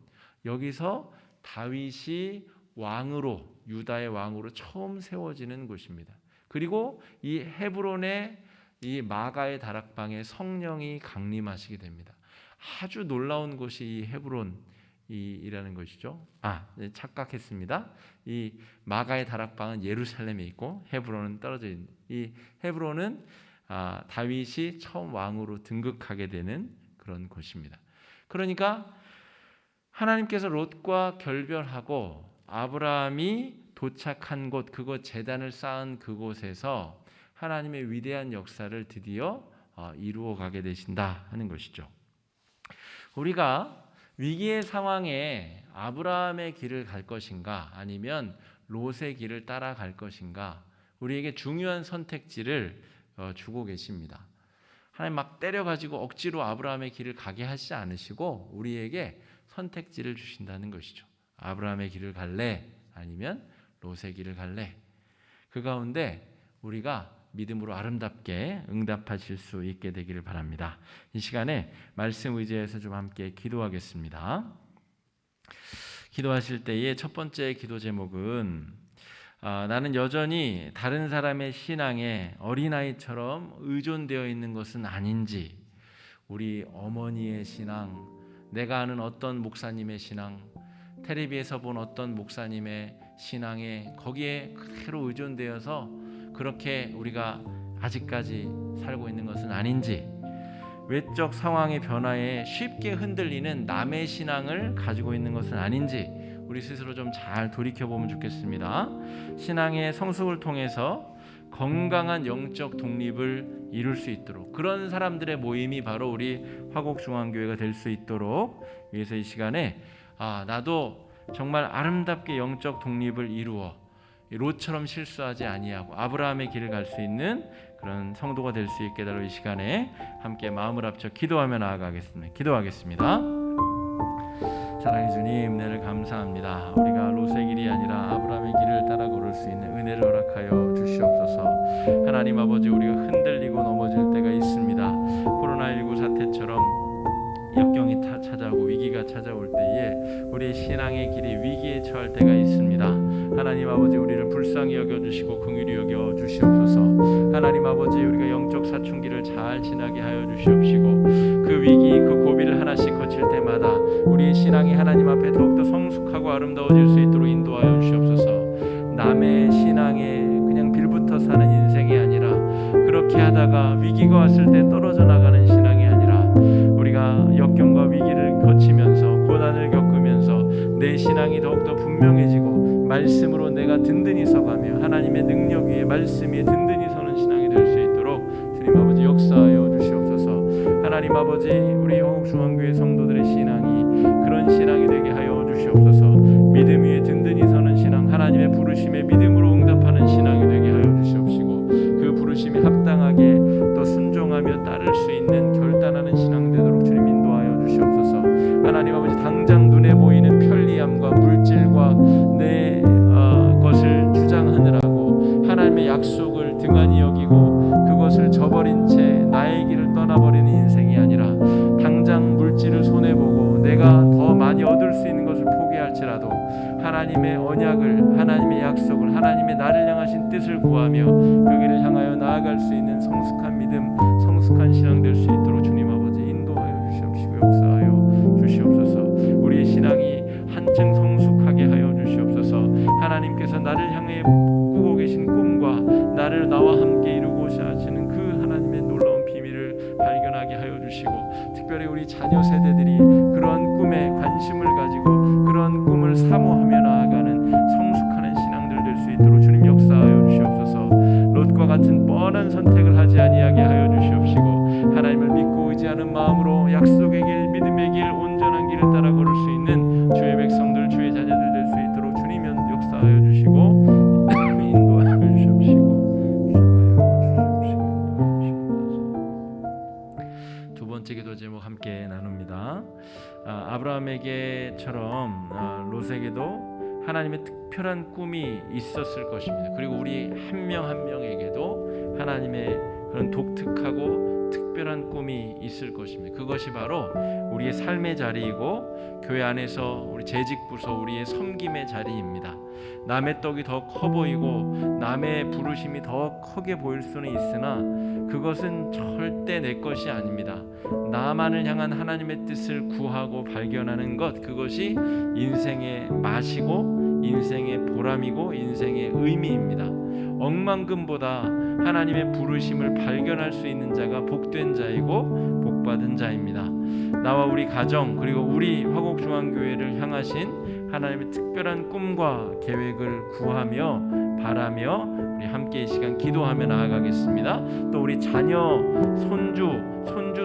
여기서 다윗이 왕으로 유다의 왕으로 처음 세워지는 곳입니다. 그리고 이 헤브론의 이 마가의 다락방에 성령이 강림하시게 됩니다. 아주 놀라운 곳이 이 헤브론이라는 것이죠. 착각했습니다. 이 마가의 다락방은 예루살렘에 있고 헤브론은 떨어져 있는 이 헤브론은 다윗이 처음 왕으로 등극하게 되는 그런 곳입니다. 그러니까 하나님께서 롯과 결별하고 아브라함이 도착한 곳, 그곳 제단을 쌓은 그곳에서 하나님의 위대한 역사를 드디어 이루어 가게 되신다 하는 것이죠. 우리가 위기의 상황에 아브라함의 길을 갈 것인가 아니면 롯의 길을 따라갈 것인가 우리에게 중요한 선택지를 주고 계십니다. 하나님 막 때려가지고 억지로 아브라함의 길을 가게 하시지 않으시고 우리에게 선택지를 주신다는 것이죠. 아브라함의 길을 갈래? 아니면 롯의 길을 갈래? 그 가운데 우리가 믿음으로 아름답게 응답하실 수 있게 되기를 바랍니다. 이 시간에 말씀 의지해서 좀 함께 기도하겠습니다. 기도하실 때의 첫 번째 기도 제목은 나는 여전히 다른 사람의 신앙에 어린아이처럼 의존되어 있는 것은 아닌지, 우리 어머니의 신앙, 내가 아는 어떤 목사님의 신앙, 텔레비에서 본 어떤 목사님의 신앙에 거기에 그대로 의존되어서 그렇게 우리가 아직까지 살고 있는 것은 아닌지, 외적 상황의 변화에 쉽게 흔들리는 남의 신앙을 가지고 있는 것은 아닌지 우리 스스로 좀 잘 돌이켜보면 좋겠습니다. 신앙의 성숙을 통해서 건강한 영적 독립을 이룰 수 있도록, 그런 사람들의 모임이 바로 우리 화곡중앙교회가 될 수 있도록 위해서 이 시간에 나도 정말 아름답게 영적 독립을 이루어 롯처럼 실수하지 아니하고 아브라함의 길을 갈 수 있는 그런 성도가 될 수 있게 달로 이 시간에 함께 마음을 합쳐 기도하며 나아가겠습니다. 기도하겠습니다. 사랑의 주님, 은혜를 감사합니다. 우리가 롯의 길이 아니라 아브라함의 길을 따라 걸을 수 있는 은혜를 허락하여 주시옵소서. 하나님 아버지, 우리가 흔들리고 넘어질 때가 있습니다. 코로나19 사태처럼 역경이 찾아오고 위기가 찾아올 때에 우리의 신앙의 길이 위기에 처할 때가 있습니다. 하나님 아버지, 우리를 불쌍히 여겨주시고 긍휼히 여겨주시옵소서. 하나님 아버지, 우리가 영적 사춘기를 잘 지나게 하여 주시옵시고, 그 위기, 그 고비를 하나씩 거칠 때마다 우리의 신앙이 하나님 앞에 더욱더 성숙하고 아름다워질 수 있도록 인도하여 주시옵소서. 남의 신앙에 그냥 빌붙어 사는 인생이 아니라, 그렇게 하다가 위기가 왔을 때 떨어져 나가는 신앙이 아니라, 우리가 역경과 위기를 거치면서 고난을 겪으면서 내 신앙이 더욱더 분명해지고 말씀으로 내가 든든히 서가며 하나님의 능력 위에 말씀 위에 든든히 서는 신앙이 될 수 있도록 주님 아버지 역사하여 주시옵소서. 하나님 아버지, 우리 화곡중앙교회 성도들의 신앙이 그런 신앙이 되게 하여 주시옵소서. 믿음 위에 든든히 서는 신앙, 하나님의 부르심에 믿음으로 응답하는 신앙이 되게 하여 주시옵시고, 그 부르심에 합당하게 또 순종하며 따를 수 있는 결단하는 신앙 되도록 주님 인도하여 주시옵소서. 하나님 아버지, 당장 눈에 보이는 편리함과 물질과 내 것을 주장하느라고 하나님의 약속을 등한히 여기고 그것을 저버린 채 나의 길을 떠나버리는 인생이 아니라, 당장 물질을 손해보고 내가 더 많이 얻을 수 있는 것을 포기할지라도 하나님의 언약을, 하나님의 약속을, 하나님의 나를 향하신 뜻을 구하며 그 길을 향하여 나아갈 수 있는 성숙한 믿음, 성숙한 신앙 될 수 있도록 주님 아버지 인도하여 주시옵시고 역사하여 주시옵소서. 우리의 신앙이 한층 성숙하게 하여 주시옵소서. 하나님께서 나를 향해 꾸고 계신 꿈과 나를 나와 함께 이루고자 하시는 그 하나님의 놀라운 비밀을 발견하게 하여 주시고, 특별히 우리 자녀 세대들이 그런 꿈에 관심을 가지고 그런 꿈을 사모하며 나아가는 성숙하는 신앙들 될 수 있도록 주님 역사하여 주시옵소서. 롯과 같은 뻔한 선택을 하지 아니하게 하여 주시옵시고, 하나님을 믿고 의지하는 마음으로 약속의 길, 믿음의 길, 온전한 길을 따라 걸을 수 있는 주의 백성들, 주의 자녀들 될 수 있도록 주님 역사하여 주시고 인도하여 주시옵시고. 두 번째 기도 제목 함께 나눕니다. 아브라함에게처럼 롯에게도 하나님의 특별한 꿈이 있었을 것입니다. 그리고 우리 한 명 한 명에게도 하나님의 그런 독특하고 특별한 꿈이 있을 것입니다. 그것이 바로 우리의 삶의 자리이고 교회 안에서 우리 재직부서 우리의 섬김의 자리입니다. 남의 떡이 더 커 보이고 남의 부르심이 더 크게 보일 수는 있으나 그것은 절대 내 것이 아닙니다. 나만을 향한 하나님의 뜻을 구하고 발견하는 것, 그것이 인생의 맛이고 인생의 보람이고 인생의 의미입니다. 억만금보다 하나님의 부르심을 발견할 수 있는 자가 복된 자이고 복받은 자입니다. 나와 우리 가정 그리고 우리 화곡중앙교회를 향하신 하나님의 특별한 꿈과 계획을 구하며 바라며 우리 함께 이 시간 기도하며 나아가겠습니다. 또 우리 자녀, 손주,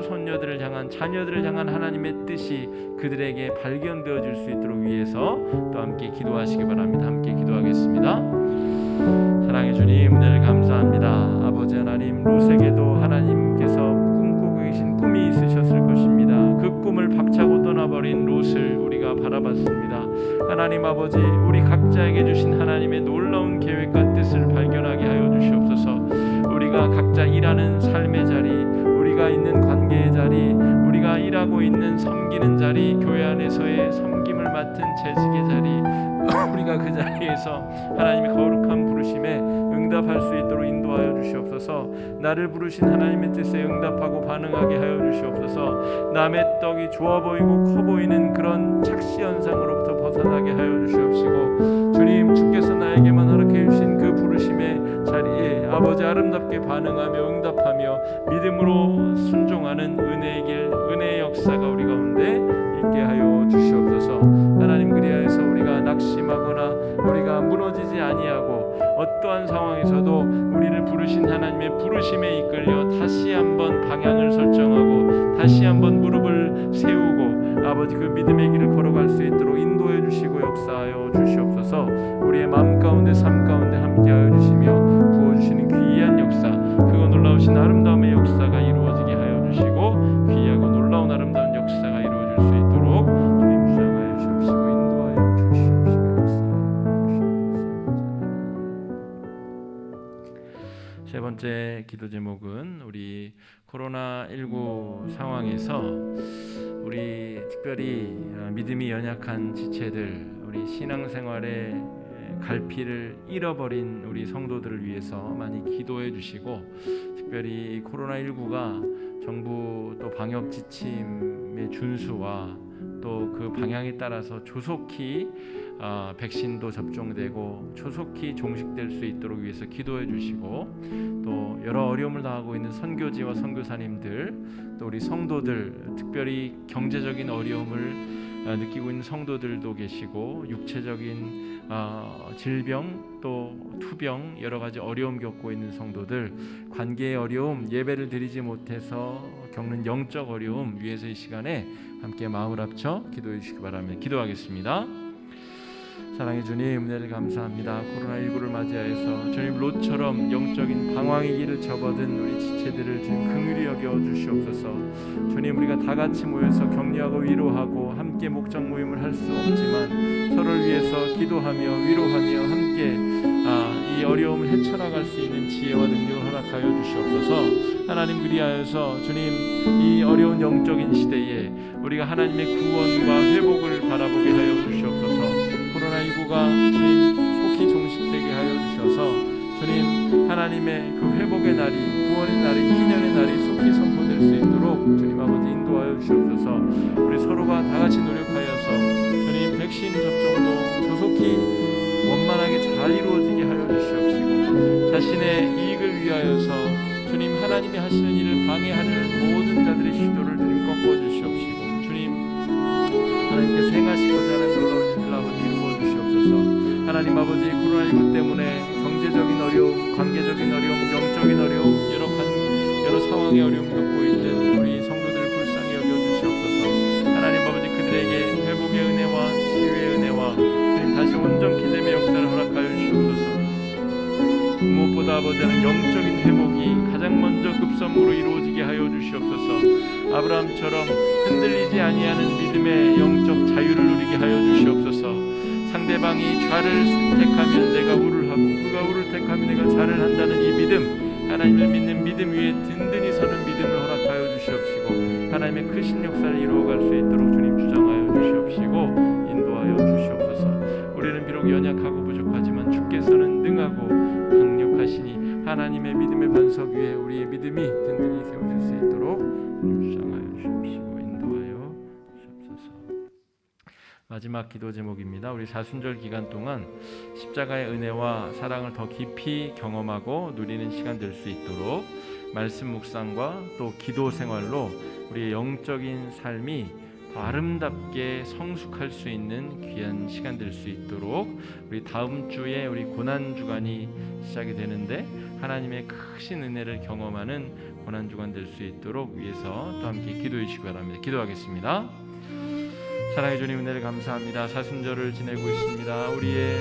손녀들을 향한 자녀들을 향한 하나님의 뜻이 그들에게 발견되어질 수 있도록 위해서 또 함께 기도하시기 바랍니다. 함께 기도하겠습니다. 사랑의 주님, 은혜를 감사합니다. 아버지 하나님, 롯에게도 하나님께서 꿈꾸고 계신 꿈이 있으셨을 것입니다. 그 꿈을 박차고 떠나버린 롯을 우리가 바라봤습니다. 하나님 아버지, 우리 각자에게 주신 하나님의 놀라운 계획과 뜻을 발견하게 하여 주시옵소서. 우리가 각자 일하는 삶의 자리, 우리가 있는 관계의 자리, 우리가 일하고 있는 섬기는 자리, 교회 안에서의 섬김을 맡은 재직의 자리, 우리가 그 자리에서 하나님의 거룩한 부르심에 응답할 수 있도록 인도하여 주시옵소서. 나를 부르신 하나님의 뜻에 응답하고 반응하게 하여 주시옵소서. 남의 떡이 좋아 보이고 커 보이는 그런 착시 현상으로부터 벗어나게 하여 주시옵시고, 주님, 주께서 나에게만 허락해 주신 그 부르심의 자리에 아버지 아름답게 반응하며 응답하며 믿음으로 순종하는 은혜의 길, 은혜의 역사가 우리 가운데 있게 하여 주시옵소서. 하나님, 그리하여서 우리가 낙심하거나 우리가 무너지지 아니하고 어떠한 상황에서도 우리를 부르신 하나님의 부르심에 이끌려 다시 한번 방향을 설정하고 다시 한번 무릎을 세우고 아버지 그 믿음의 길을 걸어갈 수 있도록 인도해 주시고 역사하여 주시옵소서. 우리의 마음 가운데 삶 가운데 함께하여 주시며 부어주시는 귀한 역사, 그거 놀라우신 아름다움의 역사가 이루어지게 하여 주시고 귀하고 놀라운 아름다운 역사가 이루어질 수 있도록 주님 주장하여 주시옵시고 인도하여 주시옵시고 역사하여 주시옵소서. 세 번째 기도 제목은 우리 코로나19 상황에서 우리 특별히 믿음이 연약한 지체들, 우리 신앙생활에 갈피를 잃어버린 우리 성도들을 위해서 많이 기도해 주시고, 특별히 코로나19가 정부 또 방역 지침의 준수와 또 그 방향에 따라서 조속히 백신도 접종되고 조속히 종식될 수 있도록 위해서 기도해 주시고, 또 여러 어려움을 당하고 있는 선교지와 선교사님들, 또 우리 성도들, 특별히 경제적인 어려움을 느끼고 있는 성도들도 계시고, 육체적인 질병 또 투병 여러 가지 어려움 겪고 있는 성도들, 관계의 어려움, 예배를 드리지 못해서 겪는 영적 어려움 위해서 이 시간에 함께 마음을 합쳐 기도해 주시기 바랍니다. 기도하겠습니다. 사랑의 주님, 은혜를 감사합니다. 코로나19를 맞이하여서 주님, 롯처럼 영적인 방황의 길을 접어든 우리 지체들을 주님 긍휼히 여겨 주시옵소서. 주님, 우리가 다 같이 모여서 격려하고 위로하고 함께 목장 모임을 할 수 없지만 서로를 위해서 기도하며 위로하며 함께 이 어려움을 헤쳐나갈 수 있는 지혜와 능력을 허락하여 주시옵소서. 하나님, 그리하여서 주님, 이 어려운 영적인 시대에 우리가 하나님의 구원과 회복을 바라보게 하여 주시옵소서. 코로나19가 주님 속히 종식되게 하여 주셔서 주님, 하나님의 그 회복의 날이, 구원의 날이, 희년의 날이 속히 선포될 수 있도록 주님 아버지 인도하여 주시옵소서. 우리 서로가 다 같이 노력하여서 주님 백신 접종도 조속히 원만하게 잘 이루어지게 하여 주시옵시고, 자신의 이익을 위하여서 주님 하나님이 하시는 일을 방해하는 모든 자들의 시도를 주님 꺾어 주시옵시고, 주님 하나님께서 행하시고자 하는 놀라운 일을 아버지 이루어 주시옵소서. 하나님 아버지, 코로나19 때문에 경제적인 어려움, 관계적인 어려움, 영적인 어려움, 여러 상황의 어려움 겪고 있는 우리 성도들을 불쌍히 여겨 주시옵소서. 하나님 아버지, 그들에게 회복의 은혜와 치유의 은혜와 주님 다시 온전케 됨의 역사를 허락하여 주시옵소서. 무엇보다 아버지는 영적인 회복이 가장 먼저 급선무로 이루어지게 하여 주시옵소서. 아브라함처럼 흔들리지 아니하는 믿음의 영적 자유를 누리게 하여 주시옵소서. 상대방이 좌를 택하면 내가 우를 하고 그가 우를 택하면 내가 좌를 한다는 이 믿음, 하나님을 믿는 믿음 위에 든든히 서는 믿음을 허락하여 주시옵시고, 하나님의 크신 역사를 이루어갈 수 있도록 주님 주장하여 주시옵시고 인도하여 주시옵소서. 우리는 비록 연약하고 부족하지만 주께서는 능하고 강력하시니 하나님의 믿음의 반석 위에 우리의 믿음이 든든히 세워질 수 있도록 주장하여 주시옵시고 인도하여 주시옵소서. 마지막 기도 제목입니다. 우리 사순절 기간 동안 십자가의 은혜와 사랑을 더 깊이 경험하고 누리는 시간 될 수 있도록 말씀 묵상과 또 기도 생활로 우리의 영적인 삶이 더 아름답게 성숙할 수 있는 귀한 시간 될 수 있도록, 우리 다음 주에 우리 고난 주간이 시작이 되는데 하나님의 크신 은혜를 경험하는 고난 주간 될 수 있도록 위해서 또 함께 기도해 주시기 바랍니다. 기도하겠습니다. 사랑의 주님, 은혜를 감사합니다. 사순절을 지내고 있습니다. 우리의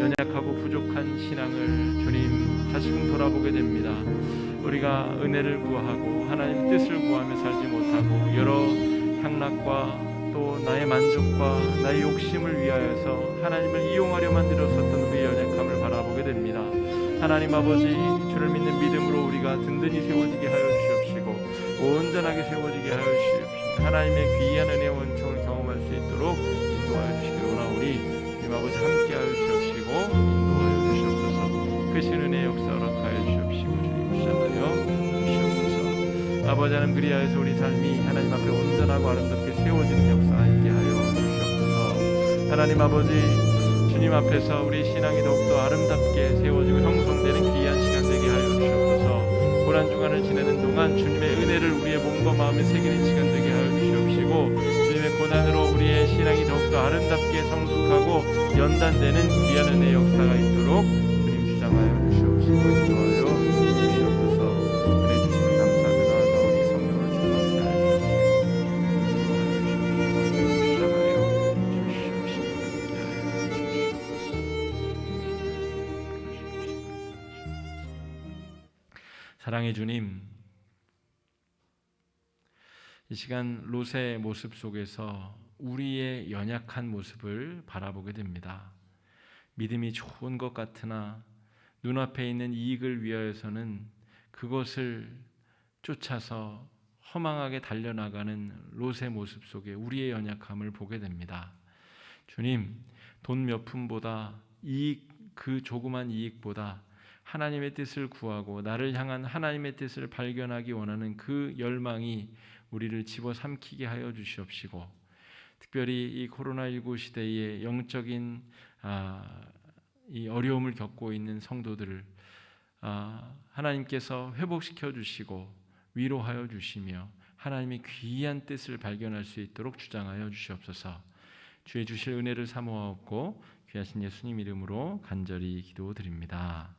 연약하고 부족한 신앙을 주님 다시금 돌아보게 됩니다. 우리가 은혜를 구하고 하나님 뜻을 구하며 살지 못하고 여러 향락과 또 나의 만족과 나의 욕심을 위하여서 하나님을 이용하려 만들었었던 우리의 연약함을 바라보게 됩니다. 하나님 아버지, 주를 믿는 믿음으로 우리가 든든히 세워지게 하여 주시옵시고 온전하게 세워지게 하여 주시옵시고, 하나님의 귀한 은혜와 은총을 경험할 수 있도록 인도하여 주시기를 원하오니 주님 아버지 함께하여 주시옵시고 인도하여 주시옵소서. 크신 은혜 역사 허락하여 주옵시고 주님 주장하여 주시옵소서. 아버지 하나님, 그리하여서 우리 삶이 하나님 앞에 온전하고 아름답게 세워지는 역사 있게 하여 주시옵소서. 하나님 아버지, 주님 앞에서 우리 신앙이 더욱더 아름답게 세워지고 형성되는 귀한 시간 되게 하여 주시옵소서. 고난 주간을 지내는 동안 주님의 은혜를 우리의 몸과 마음에 새기는 시간 되게 하여 주시옵시고, 주님의 고난으로 우리의 신앙이 더욱더 아름답게 성숙하고 연단되는 귀한 은혜의 역사가 있도록 주님 주장하여 주시옵시고 인도하여 주시옵소서. 은혜 주시면 감사하며 나아가오니 성령으로 충만케 하여 주시옵시고 주장하여 주시옵시고 함께 하여 주시옵소서. 사랑의 주님, 이 시간 롯의 모습 속에서 우리의 연약한 모습을 바라보게 됩니다. 믿음이 좋은 것 같으나 눈앞에 있는 이익을 위하여서는 그것을 쫓아서 허망하게 달려나가는 롯의 모습 속에 우리의 연약함을 보게 됩니다. 주님, 돈 몇 푼보다 이익, 그 조그만 이익보다 하나님의 뜻을 구하고 나를 향한 하나님의 뜻을 발견하기 원하는 그 열망이 우리를 집어삼키게 하여 주시옵시고, 특별히 이 코로나19 시대에 영적인 이 어려움을 겪고 있는 성도들을 하나님께서 회복시켜 주시고 위로하여 주시며 하나님의 귀한 뜻을 발견할 수 있도록 주장하여 주시옵소서. 주의 주실 은혜를 사모하옵고 귀하신 예수님 이름으로 간절히 기도드립니다.